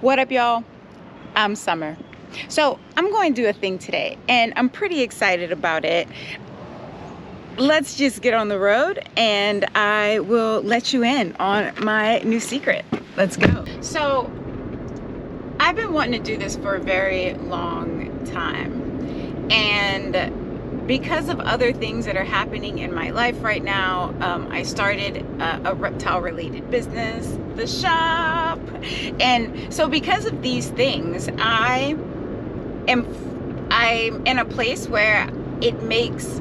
What up, y'all? I'm Summer. So I'm going to do a thing today, and I'm pretty excited about it. Let's just get on the road, and I will let you in on my new secret. Let's go. So I've been wanting to do this for a very long time, and because of other things that are happening in my life right now, I started a reptile related business, the shop. And so because of these things, I'm in a place where it makes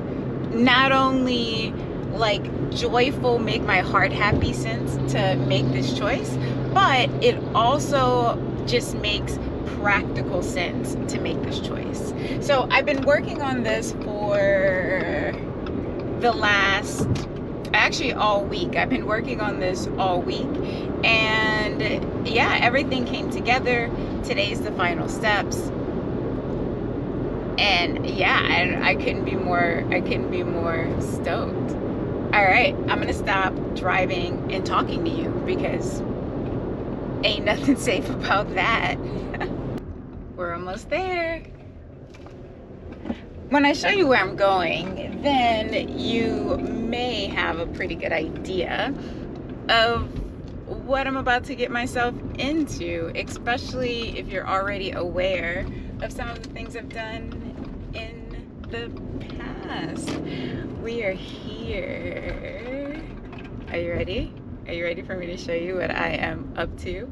not only like joyful, make my heart happy sense to make this choice, but it also just makes practical sense to make this choice. So I've been working on this for the last, actually all week. I've been working on this all week, and yeah, everything came together. Today's the final steps, and yeah, I couldn't be more stoked. All right, I'm gonna stop driving and talking to you because ain't nothing safe about that. We're almost there. When I show you where I'm going, then you may have a pretty good idea of what I'm about to get myself into, especially if you're already aware of some of the things I've done in the past. We are here. Are you ready? Are you ready for me to show you what I am up to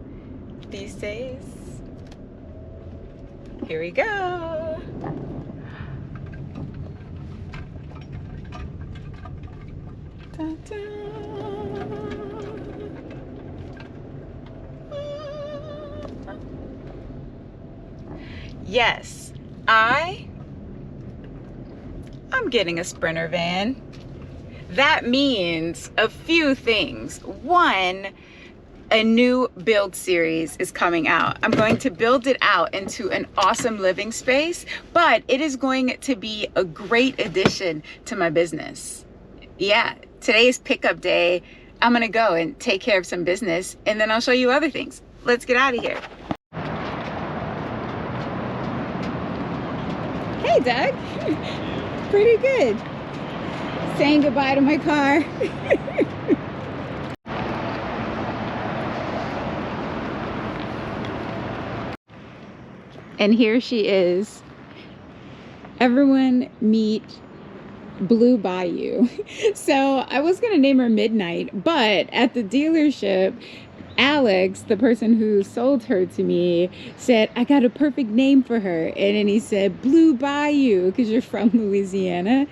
these days? Here we go. Dun, dun. Yes, I'm getting a Sprinter van. That means a few things. One, a new build series is coming out. I'm going to build it out into an awesome living space, but it is going to be a great addition to my business. Yeah, today's pickup day. I'm gonna go and take care of some business, and then I'll show you other things. Let's get out of here. Hey, Doug. Pretty good. Saying goodbye to my car. And here she is. Everyone meet Blue Bayou. So I was gonna name her Midnight, but at the dealership, Alex, the person who sold her to me, said, I got a perfect name for her. And then he said, Blue Bayou, because you're from Louisiana.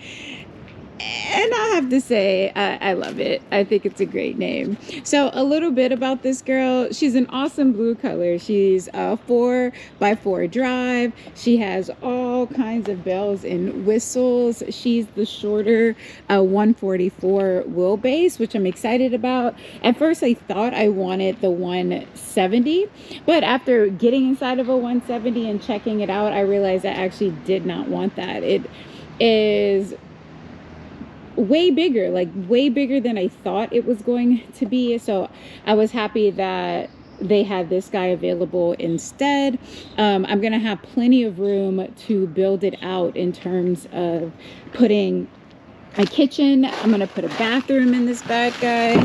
And I have to say, I love it. I think it's a great name. So a little bit about this girl. She's an awesome blue color. She's a 4x4 drive. She has all kinds of bells and whistles. She's the shorter 144 wheelbase, which I'm excited about. At first, I thought I wanted the 170, but after getting inside of a 170 and checking it out, I realized I actually did not want that. It is way bigger, like way bigger than I thought it was going to be. So I was happy that they had this guy available instead. I'm gonna have plenty of room to build it out in terms of putting a kitchen. I'm gonna put a bathroom in this bad guy.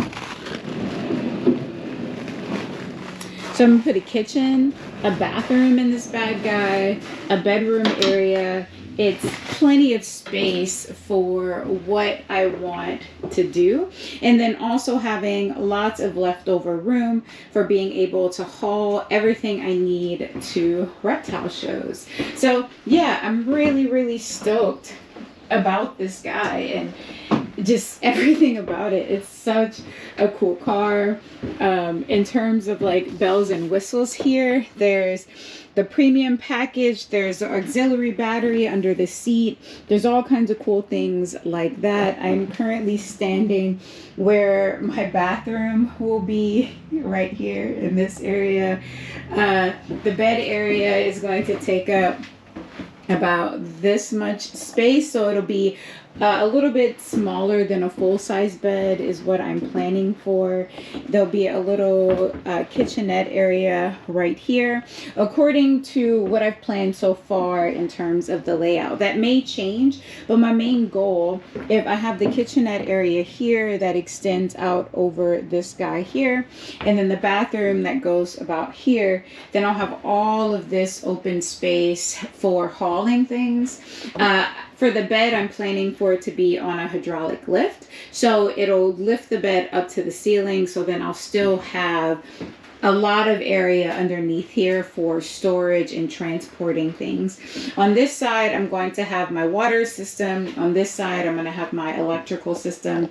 So I'm gonna put a kitchen, a bathroom in this bad guy, a bedroom area. It's plenty of space for what I want to do. And then also having lots of leftover room for being able to haul everything I need to reptile shows. So yeah, I'm really, really stoked about this guy and just everything about it. It's such a cool car. In terms of like bells and whistles here, there's the premium package, there's the auxiliary battery under the seat, there's all kinds of cool things like that. I'm currently standing where my bathroom will be, right here in this area. The bed area is going to take up about this much space, so it'll be A little bit smaller than a full-size bed is what I'm planning for. There'll be a little kitchenette area right here, according to what I've planned so far in terms of the layout. That may change, but my main goal, if I have the kitchenette area here that extends out over this guy here, and then the bathroom that goes about here, then I'll have all of this open space for hauling things. For the bed, I'm planning for it to be on a hydraulic lift. So it'll lift the bed up to the ceiling. So then I'll still have a lot of area underneath here for storage and transporting things. On this side, I'm going to have my water system. On this side, I'm going to have my electrical system.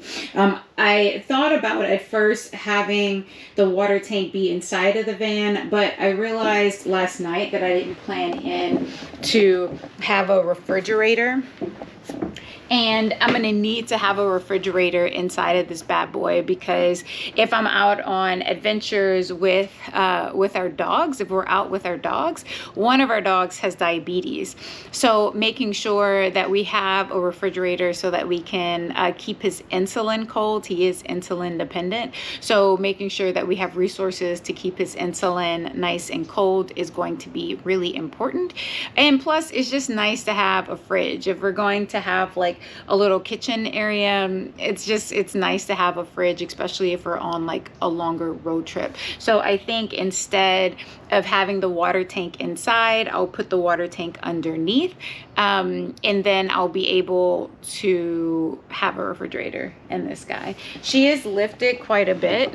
I thought about at first having the water tank be inside of the van, but I realized last night that I didn't plan in to have a refrigerator. And I'm going to need to have a refrigerator inside of this bad boy, because if I'm out on adventures with our dogs, if we're out with our dogs, one of our dogs has diabetes. So making sure that we have a refrigerator so that we can keep his insulin cold. He is insulin dependent. So making sure that we have resources to keep his insulin nice and cold is going to be really important. And plus, it's just nice to have a fridge. If we're going to have like a little kitchen area, it's nice to have a fridge, especially if we're on like a longer road trip. So I think instead of having the water tank inside, I'll put the water tank underneath, and then I'll be able to have a refrigerator in this guy. She is lifted quite a bit.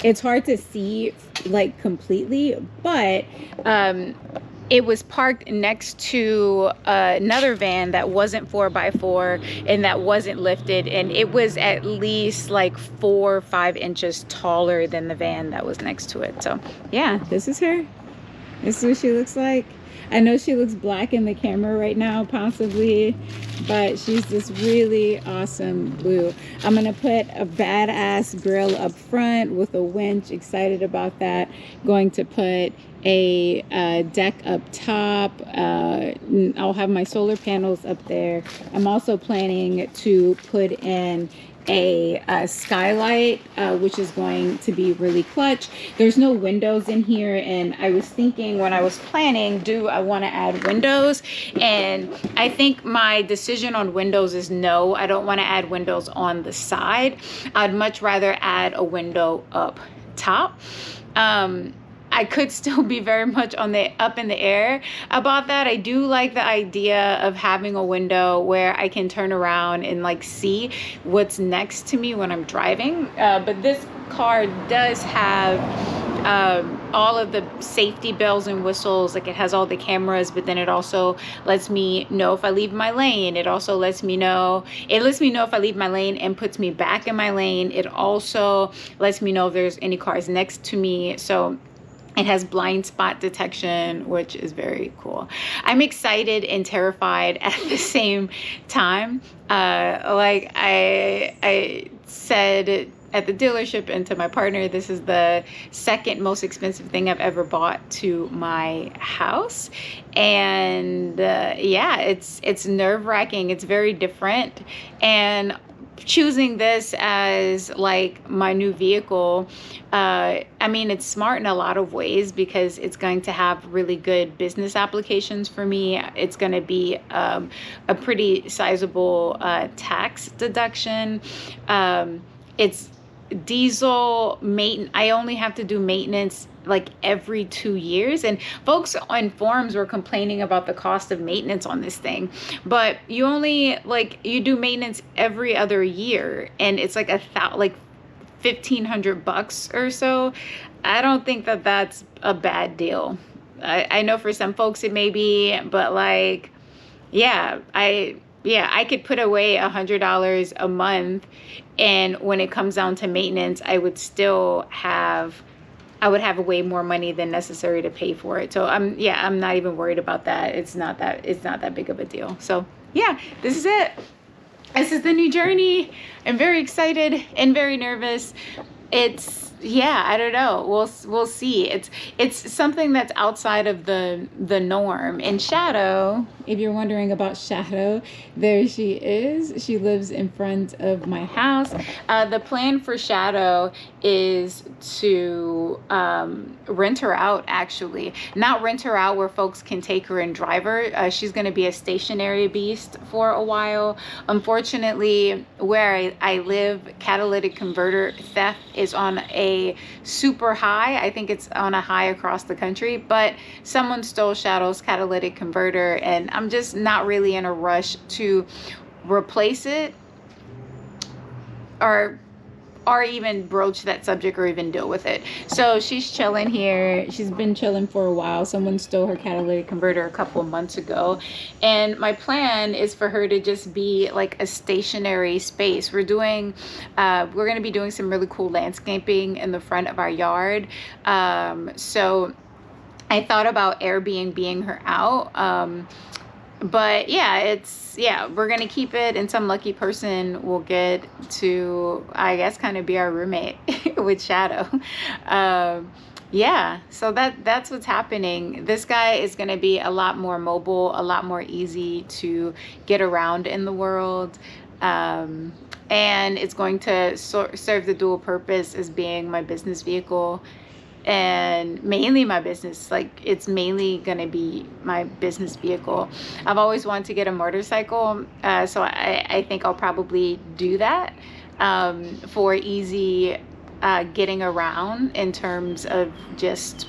It's hard to see like completely, but it was parked next to another van that wasn't 4x4 and that wasn't lifted, and it was at least like 4 or 5 inches taller than the van that was next to it. So yeah, this is her. This is what she looks like. I know she looks black in the camera right now, possibly, but she's this really awesome blue. I'm gonna put a badass grill up front with a winch. Excited about that. Going to put a deck up top. I'll have my solar panels up there. I'm also planning to put in a skylight, which is going to be really clutch. There's no windows in here, and I was thinking when I was planning, do I want to add windows? And I think my decision on windows is no. I don't want to add windows on the side. I'd much rather add a window up top. I could still be very much on the up in the air about that. I do like the idea of having a window where I can turn around and like see what's next to me when I'm driving. But this car does have all of the safety bells and whistles. Like, it has all the cameras, but then it also lets me know if I leave my lane. It also lets me know if I leave my lane and puts me back in my lane. It also lets me know if there's any cars next to me. So it has blind spot detection, which is very cool. I'm excited and terrified at the same time. Like I said at the dealership and to my partner, this is the second most expensive thing I've ever bought to my house. And yeah, it's nerve-wracking. It's very different. And choosing this as like my new vehicle, I mean, it's smart in a lot of ways because it's going to have really good business applications for me. It's going to be a pretty sizable tax deduction. It's diesel maintenance. I only have to do maintenance like every 2 years, and folks on forums were complaining about the cost of maintenance on this thing, but you do maintenance every other year, and it's like $1,500 or so. I don't think that that's a bad deal. I know for some folks it may be, but like, yeah, I could put away $100 a month, and when it comes down to maintenance, I would have way more money than necessary to pay for it. So I'm not even worried about that. It's not that big of a deal. So yeah, this is it. This is the new journey. I'm very excited and very nervous. It's yeah, I don't know. We'll see. It's something that's outside of the norm. And Shadow, if you're wondering about Shadow, there she is. She lives in front of my house. The plan for Shadow is to rent her out, actually. Not rent her out where folks can take her and drive her. She's going to be a stationary beast for a while. Unfortunately, where I live, catalytic converter theft is on a super high. I think it's on a high across the country, but someone stole Shadow's catalytic converter, and I'm just not really in a rush to replace it or even broach that subject or even deal with it. So she's chilling here. She's been chilling for a while. Someone stole her catalytic converter a couple of months ago. And my plan is for her to just be like a stationary space. We're going to be doing some really cool landscaping in the front of our yard. So I thought about Airbnb-ing her out. But yeah, we're gonna keep it, and some lucky person will get to, I guess, kind of be our roommate with Shadow. Yeah, so that's what's happening. This guy is gonna be a lot more mobile, a lot more easy to get around in the world. And it's going to serve the dual purpose as being my business vehicle, and mainly my business. Like, it's mainly gonna be my business vehicle. I've always wanted to get a motorcycle, so I think I'll probably do that for easy getting around, in terms of just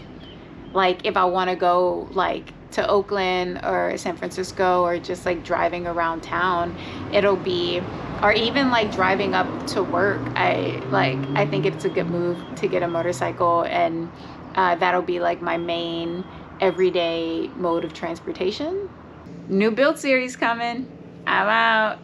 like if I want to go like to Oakland or San Francisco, or just like driving around town, it'll be, or even like driving up to work. I think it's a good move to get a motorcycle, and that'll be like my main everyday mode of transportation. New build series coming. I'm out.